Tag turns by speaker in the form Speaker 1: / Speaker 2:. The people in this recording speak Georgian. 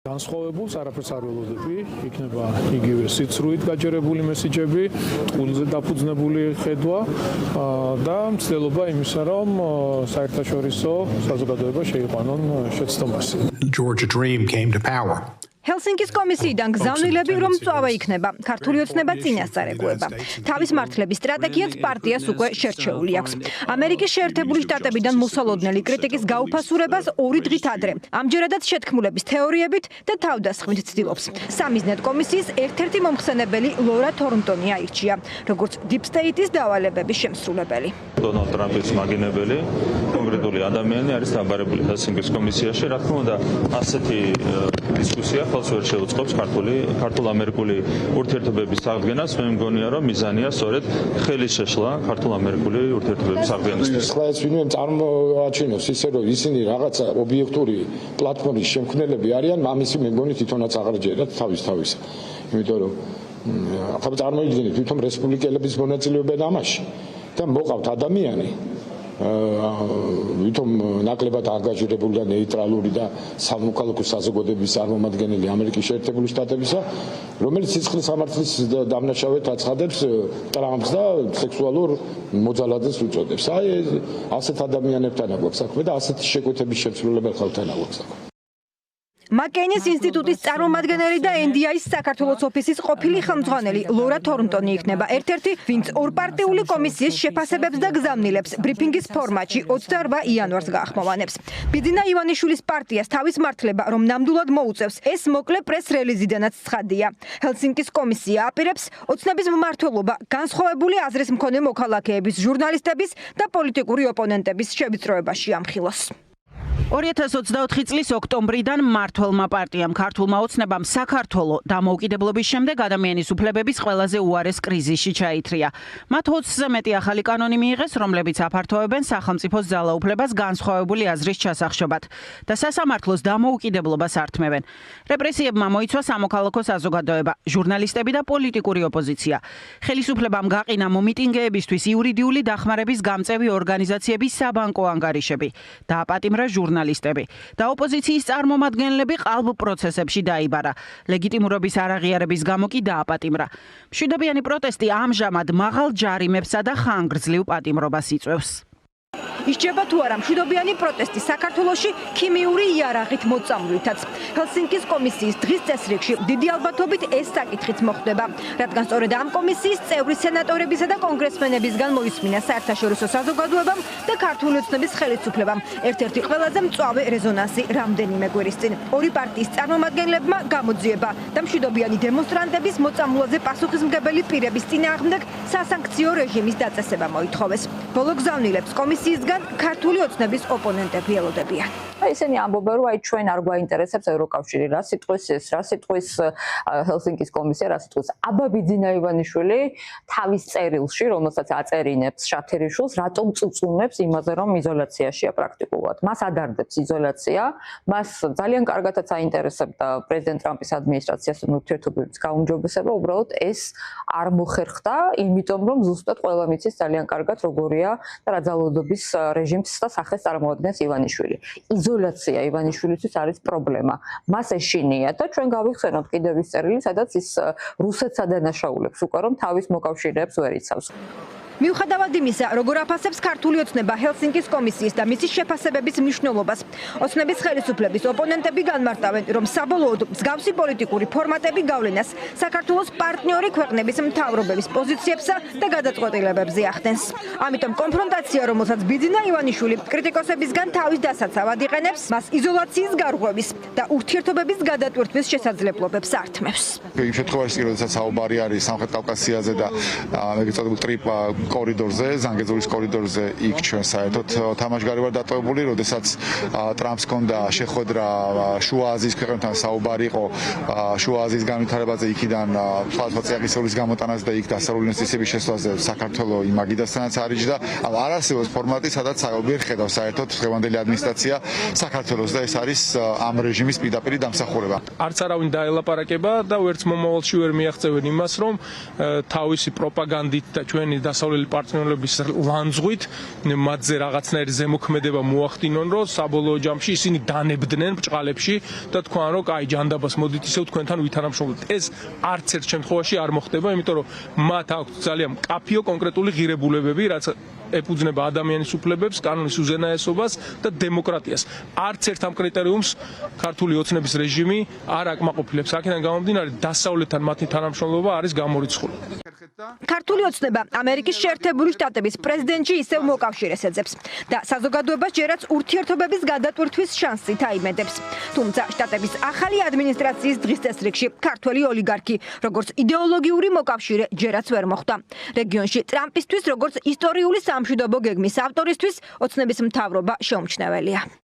Speaker 1: განსხვავებულს არაფერს არ ველოდები, იქნება იგივე სიცრუით გაჯერებული მესიჯები, ტყუილზე დაფუძნებული ხედვა და მცდელობა იმისა, რომ საერთაშორისო საზოგადოება შეიყვანონ შეცდომას.
Speaker 2: Georgia Dream came to power.
Speaker 3: ჰელსინკის კომისიიდან გზავნილები რომ წვავა იქნება, ქართული ოცნება წინასწარ ეგუება. თავის მართლების სტრატეგიაც პარტიას უკვე შერჩეული აქვს. ამერიკის შეერთებული შტატებიდან მოსალოდნელი კრიტიკის გაუფასურებას 2 დღით ადრე. ამჯერადაც შეთქმულების თეორიებით და თავდასხმით ცდილობს. სამიზნედ კომისიის ერთ-ერთი მომხსენებელი ლორა თორნტონი აირჩია, როგორც Deep State-ის დავალებების შემსრულებელი.
Speaker 4: დონალდ ტრამპის მაგინებელი კონკრეტული ადამიანი არის დაბარებული ჰელსინკის კომისიაში, რა თქმა უნდა, ასეთი დისკუსია ხელს ვერ შეუწყობს ქართულ-ამერიკული ურთიერთობების აღდგენას. მე მგონია, რომ მიზანია სწორედ ხელის შეშლა ქართულ-ამერიკული ურთიერთობების აღდგენისთვის.
Speaker 5: ხლა ეს ვინმე წარმოაჩინოს ისე, რომ ისინი რაღაცა ობიექტური პლატფორმის შემქმნელები არიან, ამისი მე მგონი თვითონაც აღარჯერათ თავის. იმიტომ რომ ახლა წარმოიდგინეთ თვითონ რესპუბლიკელების მონაწილეობა ამაში და მოყავთ ადამიანი ვითომ ნაკლებად ანგაჟირებული და ნეიტრალური და სამოქალაქო საზოგადოების წარმომადგენელი ამერიკის შეერთებული შტატებისა, რომელიც სიცხლის სამართლის დამნაშავედ აცხადებს ტრამპს და სექსუალურ მოძალადეს უწოდებს. აი ასეთ ადამიანებთან აქვს საქმე და ასეთი შეკვეთების შემსრულებელ ხალხთან აქვს საქმე.
Speaker 3: მაკეინის ინსტიტუტის წარმომადგენელი და NDI-ის საქართველოს ოფისის ყოფილი ხელმძღვანელი ლორა თორნტონი იქნება ერთ-ერთი, ვინც ორპარტიული კომისიის შეფასებებს და გზავნილებს ბრიფინგის ფორმატში 28 იანვარს გაახმოვანებს. ბიძინა ივანიშვილის პარტიას თავის მართლება რომ ნამდვილად მოუწევს, ეს მოკლე პრეს-რელიზიდანაც ცხადია. ჰელსინკის კომისია აპირებს ოცნების მმართველობა განსხვავებული აზრის მქონე მოქალაქეების, ჟურნალისტების და პოლიტიკური ოპონენტების შევიწროებაში ამხილოს. 2024 წლის ოქტომბრიდან მმართველმა პარტიამ ქართულმა ოცნებამ საქართველოს დამოუკიდებლობის შემდეგ ადამიანის უფლებების ყველაზე უარეს კრიზისში ჩაითრია. მათ 20-ზე მეტი ახალი კანონი მიიღეს, რომლებიც აფართოებენ სახელმწიფოს ძალაუფლებას განსხვავებული აზრის ჩასახშობად და სასამართლოს დამოუკიდებლობას ართმევენ. რეპრესიებმა მოიცვა სამოქალაქო საზოგადოება, ჟურნალისტები და პოლიტიკური ოპოზიცია. ხელისუფლებამ გაყინა მომიტინგეებისთვის იურიდიული დახმარების გამწევი ორგანიზაციების საბანკო ანგარიშები და აპატიმრა ჟურნალისტები და ოპოზიციის წარმომადგენლები ყალბ პროცესებში დაიბარა. ლეგიტიმურობის არაღიარების გამო კი დააპატიმრა. მშვიდობიანი პროტესტი ამჟამად მაღალ ჯარიმებსა და ხანგრძლივ პატიმრობას იწვევს. ისჯება თუ არა მშვიდობიანი პროტესტი საქართველოში ქიმიური იარაღით მოწამვლითაც. ჰელსინკის კომისიის დღის წესრიგში დიდი ალბათობით ეს საკითხიც მოხდება, რადგან სწორედ ამ კომისიის წევრი სენატორებისა და კონგრესმენებისგან მოისმინა საერთაშორისო საზოგადოებამ და ქართული ოცნების ხელისუფლებამ ერთ-ერთი ყველაზე მწვავე რეზონანსი რამდენიმე კვირის წინ. ორი პარტიის წარმომადგენლებმა გამოძიება და მშვიდობიანი დემონსტრანტების მოწამვლაზე პასუხისმგებელი პირების წინააღმდეგ სასანქციო რეჟიმის დაწესება მოითხოვეს. ბოლო გზავნილებს კომისიისგან ქართული ოცნების ოპონენტები ელოდებიან.
Speaker 6: ისინი ამბობენ, რომ ჩვენ არ გვაინტერესებს ევროკავშირი, რა სიტყვის ეს, რა სიტყვის ჰელსინკის კომისია, რა სიტყვის აბა ბიძინა ივანიშვილი თავის წერილში, რომელსაც აწერინებს შათერიშვილს, რატომ წუწუნებს იმაზე, რომ იზოლაციაშია პრაქტიკულად. მას ადარდებს იზოლაცია, მას ძალიან კარგადაც აინტერესებდა პრეზიდენტ ტრამპის ადმინისტრაციას ურთიერთობების გაუმჯობესება, უბრალოდ ეს არ მოხერხდა, იმიტომ რომ ზუსტად ყველა მიცის ძალიან კარგად როგორია და რა ძალადობის რეჟიმს და სახეს წარმოადგენს ივანიშვილი. იზოლაცია ივანიშვილისთვის არის პრობლემა. მას ეშინია და ჩვენ გავიხსენოთ კიდევ ის წერილი, სადაც ის რუსეთს ადანაშაულებს უკვე რომ თავის მოკავშირეებს ვერ იცავს.
Speaker 3: მიუხედავად იმისა, როგორ აფასებს ქართული ოცნება ჰელსინკის კომისიის და მისი შეფასებების მნიშვნელობას, ოცნების ხელისუფლების ოპონენტები განმარტავენ, რომ საბოლოოდ მსგავსი პოლიტიკური ფორმატები გავლენას საქართველოს პარტნიორი ქვეყნების მთავრობების პოზიციებსა და გადაწყვეტილებებზე ახდენს. ამიტომ კონფრონტაცია, რომელსაც ბიძინა ივანიშვილი კრიტიკოსებისგან თავის დასაცავად იყენებს, მას იზოლაციის გარღვევის და ურთიერთობების გადატვირთვის შესაძლებლობებს ართმევს.
Speaker 7: იმ შემთხვევაში, როდესაც საუბარი არის სამხრეთ კავკასიაზე და ეგრეთ წოდებულ ტრიპ კორიდორზე, ზანგეზურის კორიდორზე, იქ ჩვენ საერთოდ თამაშგარი ვარ დატოვებული, როდესაც ტრამპს ჰქონდა შეხვედრა შუა აზიის ქვეყნებთან საუბარი იყო შუა აზიის განვითარებაზე, იქიდან სხვადასხვა წიაღისეულის გამოტანას და იქ დასავლური ინვესტიციების შესვლაზე საქართველოს იმაგიდასთანაც არიჯდა. არასდროს ფორმატი, სადაც ვერ ხედავს საერთოდ დღევანდელი ადმინისტრაცია საქართველოს და ეს არის ამ რეჟიმის პირდაპირ დამსახურება.
Speaker 1: არც არავინ დაელაპარაკება და ვერც მომავალში ვერ მიაღწევენ იმას, რომ თავისი პროპაგანდით და ჩვენი დასავლელი პირველი პარტნიორების ლანძღვით მათზე რაღაცნაირი ზემოქმედება მოახდინონ, რომ საბოლოო ჯამში ისინი დანებდნენ ბჭყალებში და თქვან, რომ კაი ჯანდაბას მოდით ისევ თქვენთან ვითანამშრომლობთ. ეს არც ერთ შემთხვევაში არ მოხდება, იმიტომ რომ მათ აქვს ძალიან მკაფიო კონკრეტული ღირებულებები, რაც ეფუძნება ადამიანის უფლებებს, კანონის უზენაესობას და დემოკრატიას. არც ერთ ამ კრიტერიუმს ქართული ოცნების რეჟიმი არ აკმაყოფილებს. აქედან გამომდინარე, დასავლეთთან მათი თანამშრომლობა არის გამორიცხული.
Speaker 3: ქართული ოცნება ამერიკის შეერთებული შტატების პრეზიდენტში ისევ მოკავშირეს ეძებს და საზოგადოებას ჯერაც ურთიერთობების გადატვირთვის შანსით აიმედებს. თუმცა შტატების ახალი ადმინისტრაციის დღის წესრიგში ქართველი ოლიგარქი, როგორც იდეოლოგიური მოკავშირე, ჯერაც ვერ მოხვდა. რეგიონში ტრამპისთვის, როგორც ისტორიული სამშვიდობო გეგმის ავტორისთვის, ოცნების მთავრობა შეუმჩნეველია.